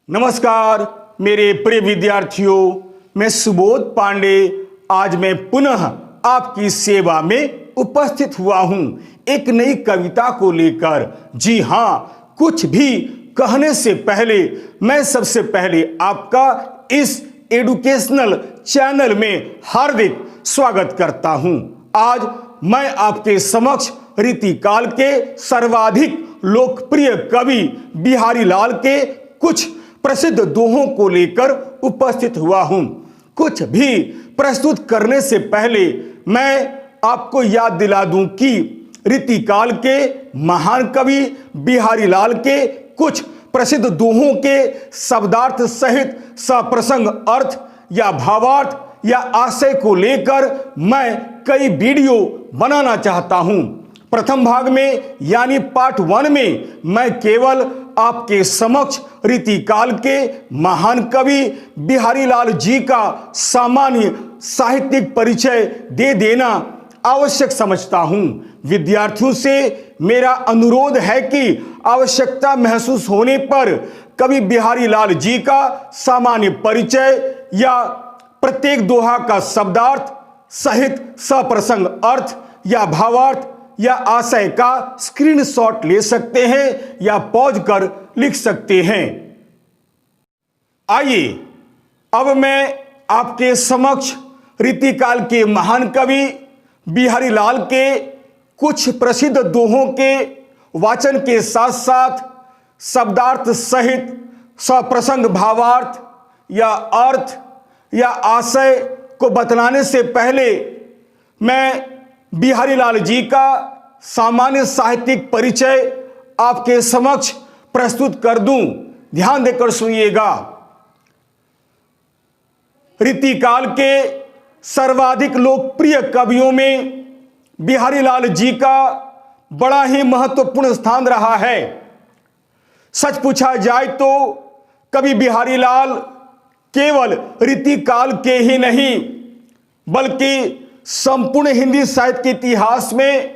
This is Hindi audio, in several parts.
नमस्कार मेरे प्रिय विद्यार्थियों, मैं सुबोध पांडे आज मैं पुनः आपकी सेवा में उपस्थित हुआ हूं एक नई कविता को लेकर। जी हां, कुछ भी कहने से पहले मैं सबसे पहले आपका इस एजुकेशनल चैनल में हार्दिक स्वागत करता हूं। आज मैं आपके समक्ष रीतिकाल के सर्वाधिक लोकप्रिय कवि बिहारी लाल के कुछ प्रसिद्ध दोहों को लेकर उपस्थित हुआ हूं। कुछ भी प्रस्तुत करने से पहले मैं आपको याद दिला दूं कि रीतिकाल के महान कवि बिहारी लाल के कुछ प्रसिद्ध दोहों के शब्दार्थ सहित सप्रसंग अर्थ या भावार्थ या आशय को लेकर मैं कई वीडियो बनाना चाहता हूं। प्रथम भाग में यानी पार्ट 1 में मैं केवल आपके समक्ष रीतिकाल के महान कवि बिहारी लाल जी का सामान्य साहित्यिक परिचय दे देना आवश्यक समझता हूं। विद्यार्थियों से मेरा अनुरोध है कि आवश्यकता महसूस होने पर कवि बिहारी लाल जी का सामान्य परिचय या प्रत्येक दोहा का शब्दार्थ सहित सप्रसंग अर्थ या भावार्थ या आशय का स्क्रीनशॉट ले सकते हैं या पॉज कर लिख सकते हैं। आइए अब मैं आपके समक्ष रीतिकाल के महान कवि बिहारी लाल के कुछ प्रसिद्ध दोहों के वाचन के साथ साथ शब्दार्थ सहित सप्रसंग भावार्थ या अर्थ या आशय को बतलाने से पहले मैं बिहारी लाल जी का सामान्य साहित्यिक परिचय आपके समक्ष प्रस्तुत कर दूं। ध्यान देकर सुनिएगा। रीतिकाल के सर्वाधिक लोकप्रिय कवियों में बिहारी लाल जी का बड़ा ही महत्वपूर्ण स्थान रहा है। सच पूछा जाए तो कवि बिहारी लाल केवल रीतिकाल के ही नहीं बल्कि संपूर्ण हिंदी साहित्य के इतिहास में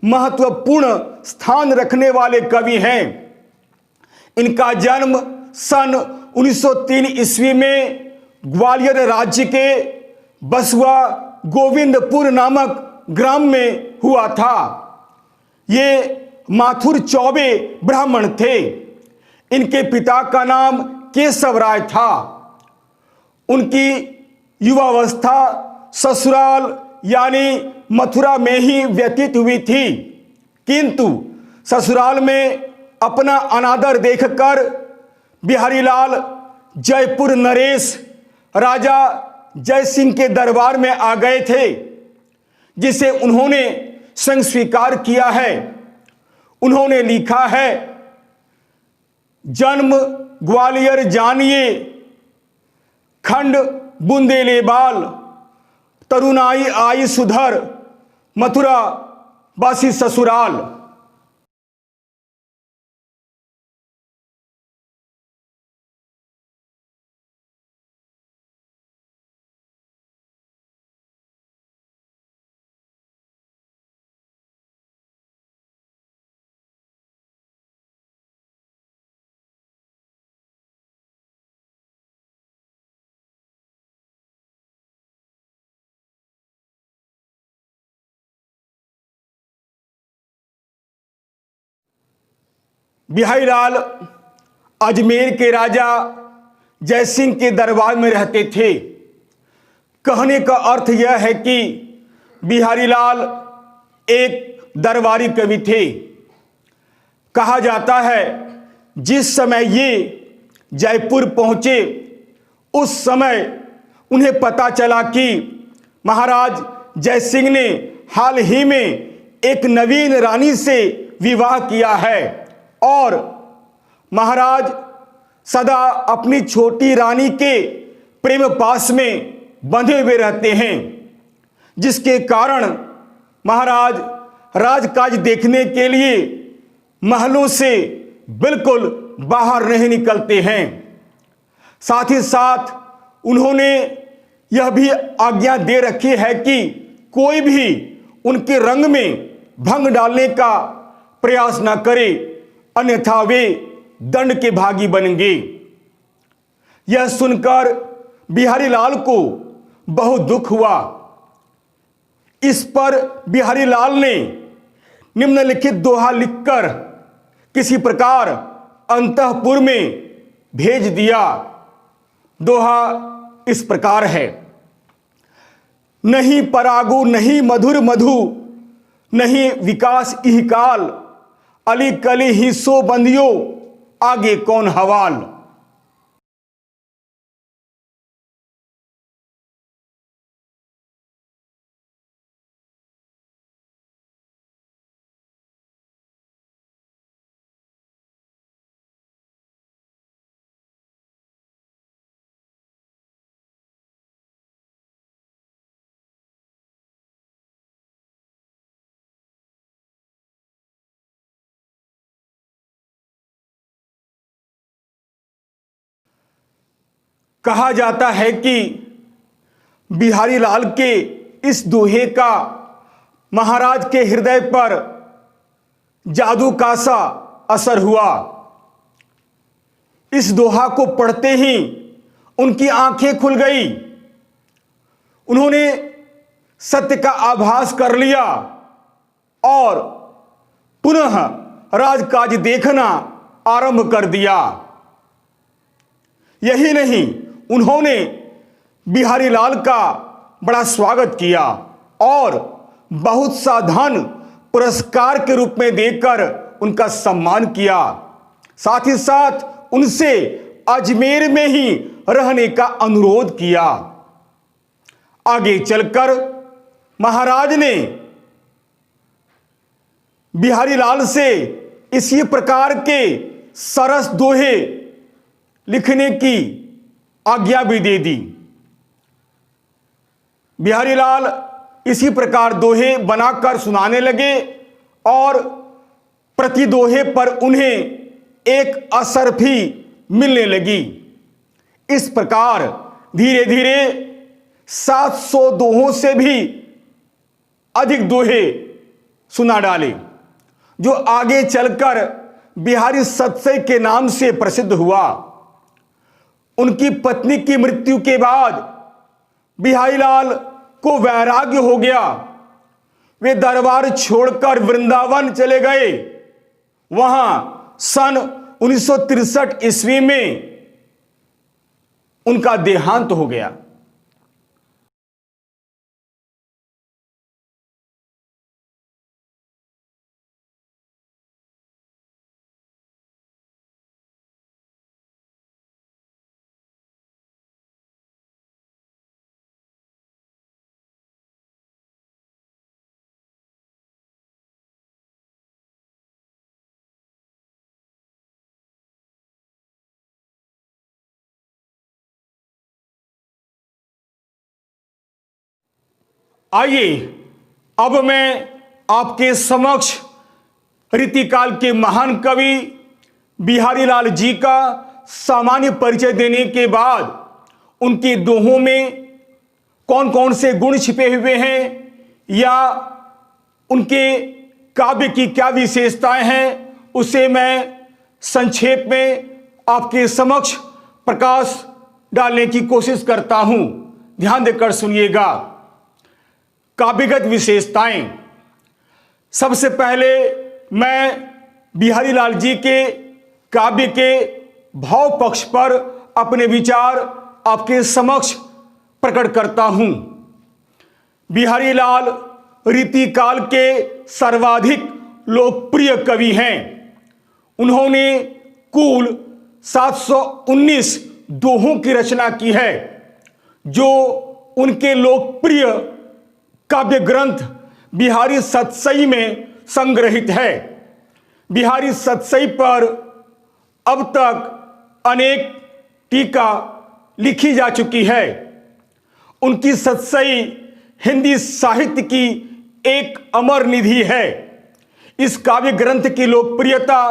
महत्वपूर्ण स्थान रखने वाले कवि हैं। इनका जन्म सन 1903 ईस्वी में ग्वालियर राज्य के बसुआ गोविंदपुर नामक ग्राम में हुआ था। ये माथुर चौबे ब्राह्मण थे। इनके पिता का नाम केशव राय था। उनकी युवावस्था ससुराल यानी मथुरा में ही व्यतीत हुई थी, किंतु ससुराल में अपना अनादर देखकर बिहारी लाल जयपुर नरेश राजा जय सिंह के दरबार में आ गए थे, जिसे उन्होंने संग स्वीकार किया है। उन्होंने लिखा है, जन्म ग्वालियर जानिए खंड बुंदेले बाल, तरुणाई आई सुधर मथुरा बासी ससुराल। बिहारी लाल अजमेर के राजा जयसिंह के दरबार में रहते थे। कहने का अर्थ यह है कि बिहारी लाल एक दरबारी कवि थे। कहा जाता है जिस समय ये जयपुर पहुंचे उस समय उन्हें पता चला कि महाराज जयसिंह ने हाल ही में एक नवीन रानी से विवाह किया है और महाराज सदा अपनी छोटी रानी के प्रेम पास में बंधे हुए रहते हैं, जिसके कारण महाराज राजकाज देखने के लिए महलों से बिल्कुल बाहर नहीं निकलते हैं। साथ ही साथ उन्होंने यह भी आज्ञा दे रखी है कि कोई भी उनके रंग में भंग डालने का प्रयास न करे, अन्यथा वे दंड के भागी बनेंगे। यह सुनकर बिहारी लाल को बहुत दुख हुआ। इस पर बिहारी लाल ने निम्नलिखित दोहा लिखकर किसी प्रकार अंतःपुर में भेज दिया। दोहा इस प्रकार है। नहीं परागु नहीं मधुर मधु, नहीं विकास इह काल, अली कली ही सो बंदियो, आगे कौन हवाल। कहा जाता है कि बिहारी लाल के इस दोहे का महाराज के हृदय पर जादू का सा असर हुआ। इस दोहा को पढ़ते ही उनकी आंखें खुल गई। उन्होंने सत्य का आभास कर लिया और पुनः राजकाज देखना आरंभ कर दिया। यही नहीं, उन्होंने बिहारी लाल का बड़ा स्वागत किया और बहुत सा धन पुरस्कार के रूप में देकर उनका सम्मान किया। साथ ही साथ उनसे अजमेर में ही रहने का अनुरोध किया। आगे चलकर महाराज ने बिहारी लाल से इसी प्रकार के सरस दोहे लिखने की आज्ञा भी दे दी। बिहारी लाल इसी प्रकार दोहे बनाकर सुनाने लगे और प्रति दोहे पर उन्हें एक असर भी मिलने लगी। इस प्रकार धीरे धीरे 700 दोहों से भी अधिक दोहे सुना डाले, जो आगे चलकर बिहारी सतसई के नाम से प्रसिद्ध हुआ। उनकी पत्नी की मृत्यु के बाद बिहारी लाल को वैराग्य हो गया। वे दरबार छोड़कर वृंदावन चले गए। वहां सन 1963 ईस्वी में उनका देहांत हो गया। आइए अब मैं आपके समक्ष रीतिकाल के महान कवि बिहारी लाल जी का सामान्य परिचय देने के बाद उनके दोहों में कौन कौन से गुण छिपे हुए हैं या उनके काव्य की क्या विशेषताएं हैं, उसे मैं संक्षेप में आपके समक्ष प्रकाश डालने की कोशिश करता हूं। ध्यान देकर सुनिएगा। काव्यगत विशेषताएं। सबसे पहले मैं बिहारी लाल जी के काव्य के भाव पक्ष पर अपने विचार आपके समक्ष प्रकट करता हूं। बिहारी लाल रीतिकाल के सर्वाधिक लोकप्रिय कवि हैं। उन्होंने कुल 719 दोहों की रचना की है, जो उनके लोकप्रिय काव्य ग्रंथ बिहारी सतसई में संग्रहित है। बिहारी सतसई पर अब तक अनेक टीका लिखी जा चुकी है। उनकी सतसई हिंदी साहित्य की एक अमर निधि है। इस काव्य ग्रंथ की लोकप्रियता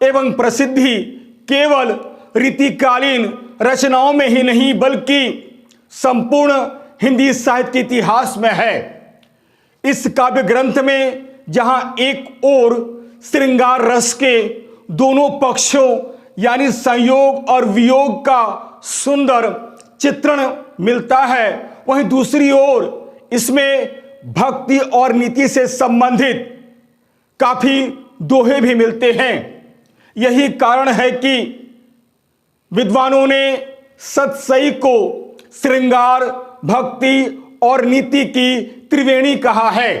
एवं प्रसिद्धि केवल रीतिकालीन रचनाओं में ही नहीं बल्कि संपूर्ण हिंदी साहित्य के इतिहास में है। इस काव्य ग्रंथ में जहां एक ओर श्रृंगार रस के दोनों पक्षों यानी संयोग और वियोग का सुंदर चित्रण मिलता है, वहीं दूसरी ओर इसमें भक्ति और नीति से संबंधित काफी दोहे भी मिलते हैं। यही कारण है कि विद्वानों ने सतसई को श्रृंगार, भक्ति और नीति की त्रिवेणी कहा है।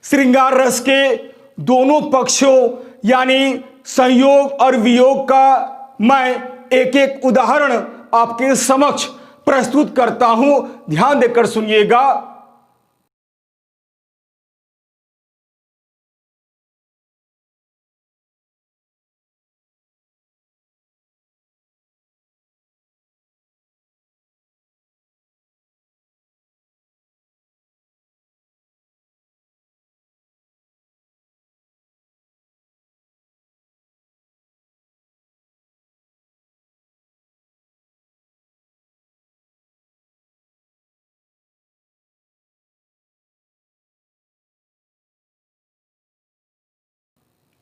श्रृंगार रस के दोनों पक्षों यानी संयोग और वियोग का मैं एक एक उदाहरण आपके समक्ष प्रस्तुत करता हूं, ध्यान देकर सुनिएगा।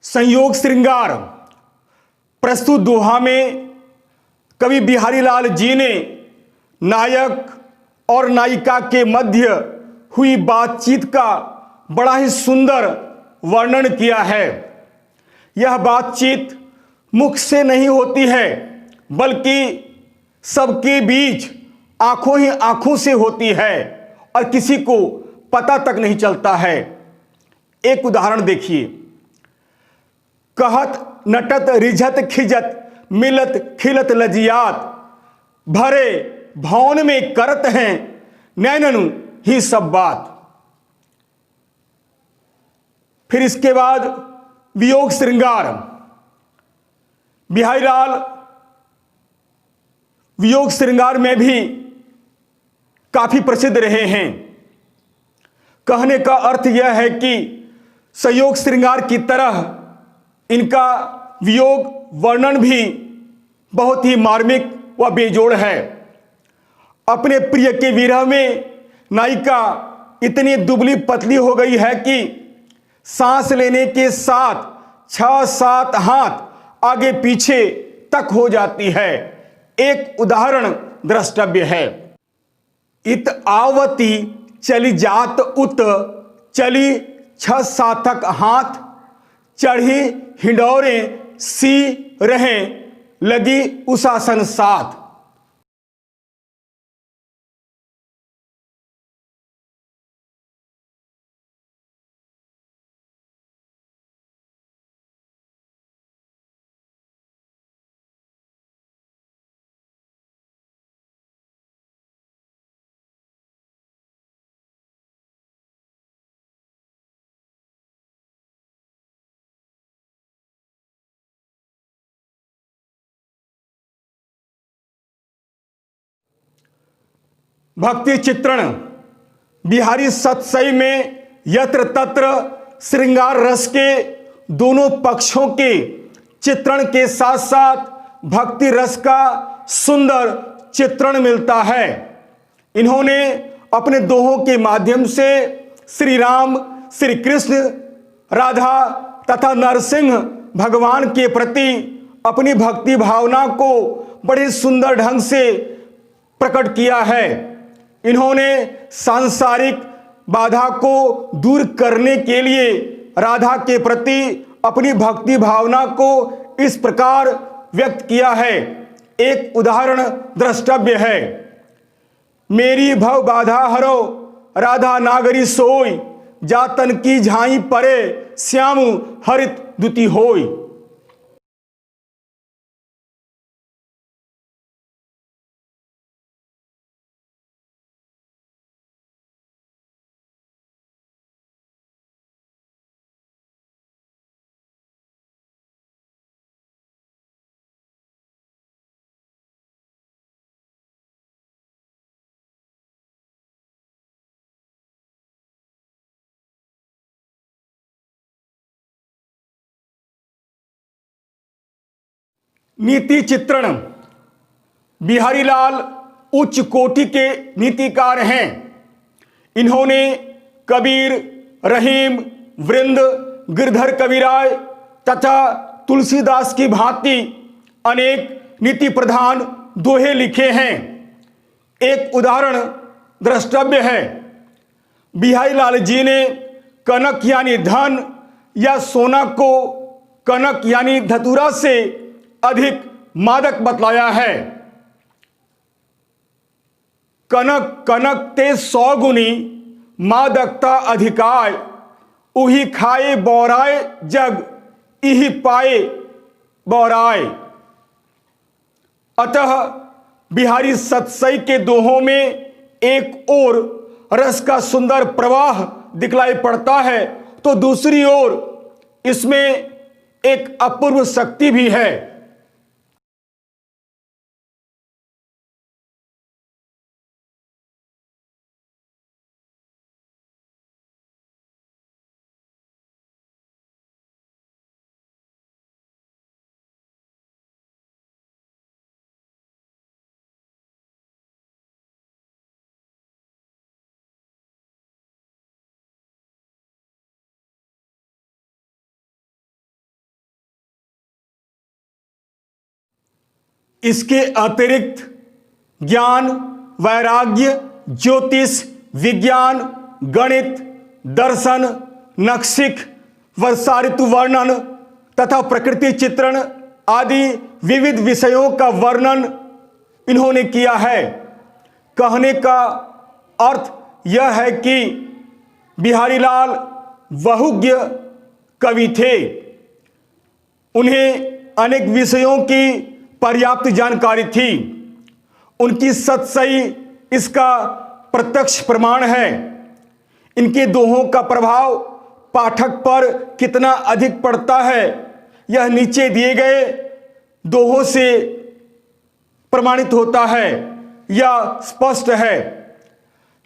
संयोग श्रृंगार प्रस्तुत दोहा में कवि बिहारी लाल जी ने नायक और नायिका के मध्य हुई बातचीत का बड़ा ही सुंदर वर्णन किया है। यह बातचीत मुख से नहीं होती है, बल्कि सबके बीच आंखों ही आंखों से होती है और किसी को पता तक नहीं चलता है। एक उदाहरण देखिए। कहत नटत रिझत खिजत मिलत खिलत लजियात, भरे भवन में करत हैं नैननु ही सब बात। फिर इसके बाद वियोग श्रृंगार। बिहारी लाल वियोग श्रृंगार में भी काफी प्रसिद्ध रहे हैं। कहने का अर्थ यह है कि संयोग श्रृंगार की तरह इनका वियोग वर्णन भी बहुत ही मार्मिक व बेजोड़ है। अपने प्रिय के विरह में नायिका इतनी दुबली पतली हो गई है कि सांस लेने के साथ 6-7 हाथ आगे पीछे तक हो जाती है। एक उदाहरण द्रष्टव्य है। इत आवती चली जात उत, चली 6-7 हाथ, चढ़ी हिंडौरे सी रहे लगी उसासन साथ। भक्ति चित्रण। बिहारी सतसई में यत्र तत्र श्रृंगार रस के दोनों पक्षों के चित्रण के साथ साथ भक्ति रस का सुंदर चित्रण मिलता है। इन्होंने अपने दोहों के माध्यम से श्री राम, श्री कृष्ण, राधा तथा नरसिंह भगवान के प्रति अपनी भक्ति भावना को बड़े सुंदर ढंग से प्रकट किया है। इन्होंने सांसारिक बाधा को दूर करने के लिए राधा के प्रति अपनी भक्ति भावना को इस प्रकार व्यक्त किया है। एक उदाहरण द्रष्टव्य है। मेरी भव बाधा हरो राधा नागरी सोई, जातन की झाई परे श्याम हरित दुति होई। नीति चित्रण। बिहारी लाल उच्च कोटि के नीतिकार हैं। इन्होंने कबीर, रहीम, वृंद, गिरधर कविराय तथा तुलसीदास की भांति अनेक नीति प्रधान दोहे लिखे हैं। एक उदाहरण द्रष्टव्य है। बिहारी लाल जी ने कनक यानी धन या सोना को कनक यानी धतूरा से अधिक मादक बतलाया है। कनक कनक ते 100 गुनी मादकता अधिकाय, उही खाए बौराए जग इही पाए बौराए। अतः बिहारी सतसई के दोहों में एक ओर रस का सुंदर प्रवाह दिखलाई पड़ता है तो दूसरी ओर इसमें एक अपूर्व शक्ति भी है। इसके अतिरिक्त ज्ञान, वैराग्य, ज्योतिष, विज्ञान, गणित, दर्शन, नक्शिक, वर्षा ऋतु वर्णन तथा प्रकृति चित्रण आदि विविध विषयों का वर्णन इन्होंने किया है। कहने का अर्थ यह है कि बिहारी लाल बहुज्ञ कवि थे। उन्हें अनेक विषयों की पर्याप्त जानकारी थी। उनकी सतसई इसका प्रत्यक्ष प्रमाण है। इनके दोहों का प्रभाव पाठक पर कितना अधिक पड़ता है यह नीचे दिए गए दोहों से प्रमाणित होता है या स्पष्ट है।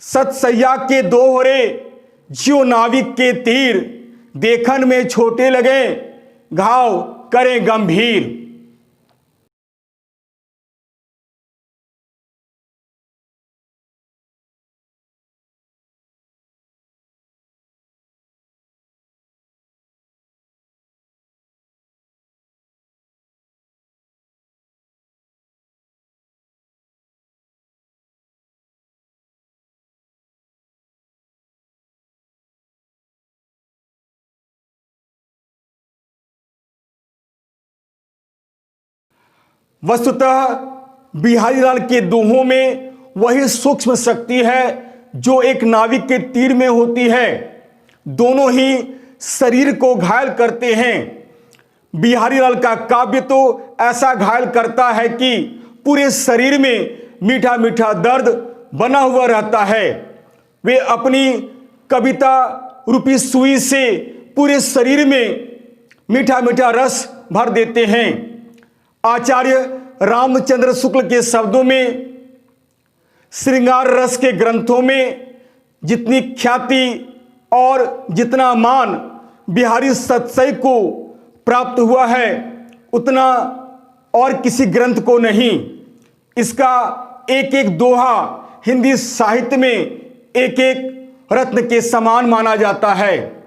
सतसैया के दोहरे ज्यों नाविक के तीर, देखन में छोटे लगे घाव करें गंभीर। वस्तुतः बिहारी लाल के दोहों में वही सूक्ष्म शक्ति है जो एक नाविक के तीर में होती है। दोनों ही शरीर को घायल करते हैं। बिहारी लाल का काव्य तो ऐसा घायल करता है कि पूरे शरीर में मीठा मीठा दर्द बना हुआ रहता है। वे अपनी कविता रूपी सुई से पूरे शरीर में मीठा मीठा रस भर देते हैं। आचार्य रामचंद्र शुक्ल के शब्दों में श्रृंगार रस के ग्रंथों में जितनी ख्याति और जितना मान बिहारी सतसई को प्राप्त हुआ है उतना और किसी ग्रंथ को नहीं। इसका एक एक दोहा हिंदी साहित्य में एक एक रत्न के समान माना जाता है।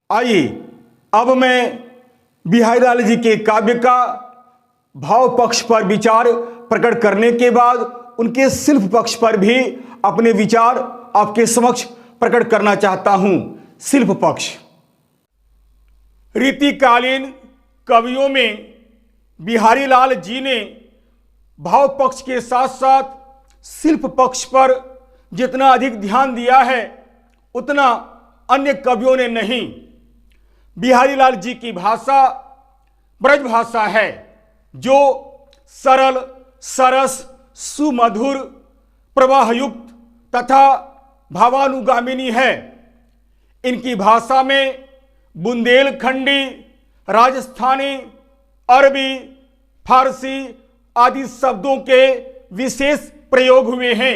आइए अब मैं बिहारी लाल जी के काव्य का भाव पक्ष पर विचार प्रकट करने के बाद उनके शिल्प पक्ष पर भी अपने विचार आपके समक्ष प्रकट करना चाहता हूं। शिल्प पक्ष। रीतिकालीन कवियों में बिहारी लाल जी ने भाव पक्ष के साथ साथ शिल्प पक्ष पर जितना अधिक ध्यान दिया है उतना अन्य कवियों ने नहीं। बिहारी लाल जी की भाषा ब्रज भाषा है जो सरल, सरस, सुमधुर, प्रवाहयुक्त तथा भावानुगामिनी है। इनकी भाषा में बुंदेलखंडी, राजस्थानी, अरबी, फारसी आदि शब्दों के विशेष प्रयोग हुए हैं।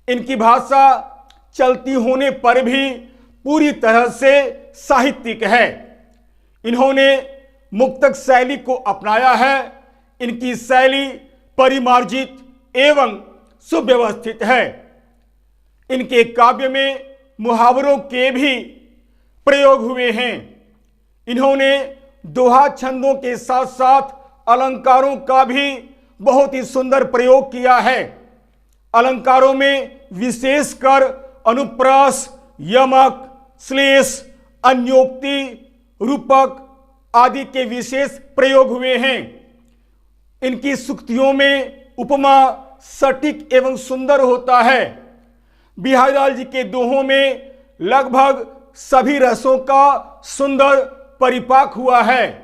इनकी भाषा चलती होने पर भी पूरी तरह से साहित्यिक है। इन्होंने मुक्तक शैली को अपनाया है। इनकी शैली परिमार्जित एवं सुव्यवस्थित है। इनके काव्य में मुहावरों के भी प्रयोग हुए हैं। इन्होंने दोहा छंदों के साथ साथ अलंकारों का भी बहुत ही सुंदर प्रयोग किया है। अलंकारों में विशेषकर अनुप्रास, यमक, श्लेष, अन्योक्ति, रूपक आदि के विशेष प्रयोग हुए हैं। इनकी सूक्तियों में उपमा सटीक एवं सुंदर होता है। बिहारीलाल जी के दोहों में लगभग सभी रसों का सुंदर परिपाक हुआ है।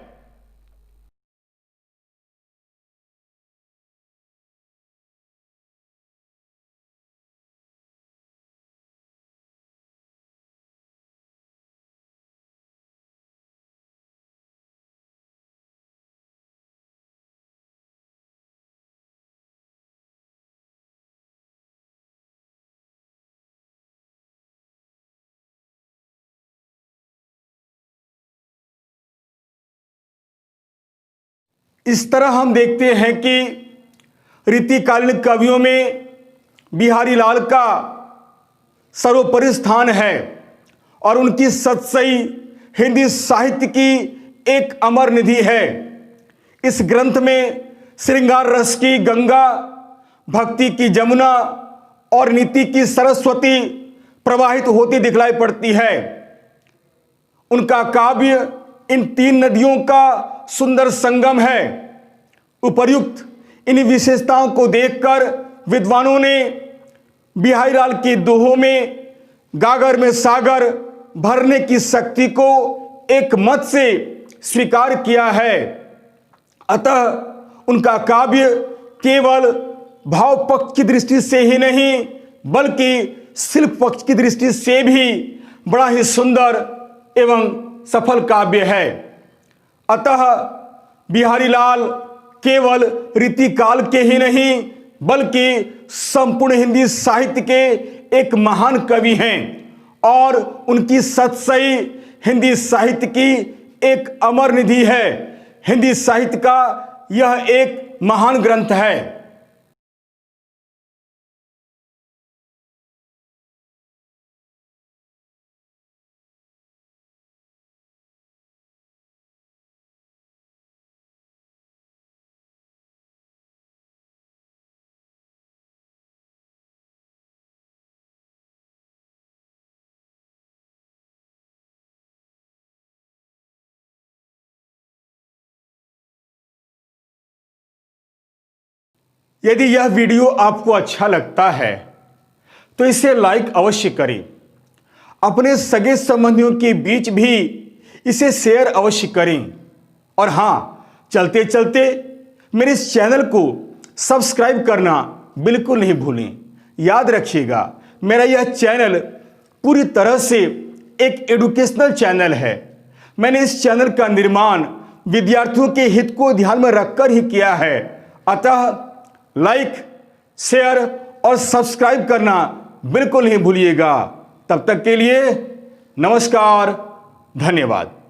इस तरह हम देखते हैं कि रीतिकालीन कवियों में बिहारीलाल का सर्वोपरि स्थान है और उनकी सतसई हिंदी साहित्य की एक अमर निधि है। इस ग्रंथ में श्रृंगार रस की गंगा, भक्ति की जमुना और नीति की सरस्वती प्रवाहित होती दिखलाई पड़ती है। उनका काव्य इन तीन नदियों का सुंदर संगम है। उपर्युक्त इन विशेषताओं को देखकर विद्वानों ने बिहारीलाल के दोहों में गागर में सागर भरने की शक्ति को एक मत से स्वीकार किया है। अतः उनका काव्य केवल भाव पक्ष की दृष्टि से ही नहीं बल्कि शिल्प पक्ष की दृष्टि से भी बड़ा ही सुंदर एवं सफल काव्य है। अतः बिहारीलाल केवल रीतिकाल के ही नहीं बल्कि संपूर्ण हिंदी साहित्य के एक महान कवि हैं और उनकी सतसई हिंदी साहित्य की एक अमर निधि है। हिंदी साहित्य का यह एक महान ग्रंथ है। यदि यह वीडियो आपको अच्छा लगता है तो इसे लाइक अवश्य करें। अपने सगे संबंधियों के बीच भी इसे शेयर अवश्य करें। और हाँ, चलते चलते मेरे इस चैनल को सब्सक्राइब करना बिल्कुल नहीं भूलें। याद रखिएगा, मेरा यह चैनल पूरी तरह से एक एजुकेशनल चैनल है। मैंने इस चैनल का निर्माण विद्यार्थियों के हित को ध्यान में रखकर ही किया है। अतः लाइक, शेयर और सब्सक्राइब करना बिल्कुल नहीं भूलिएगा। तब तक के लिए नमस्कार, धन्यवाद।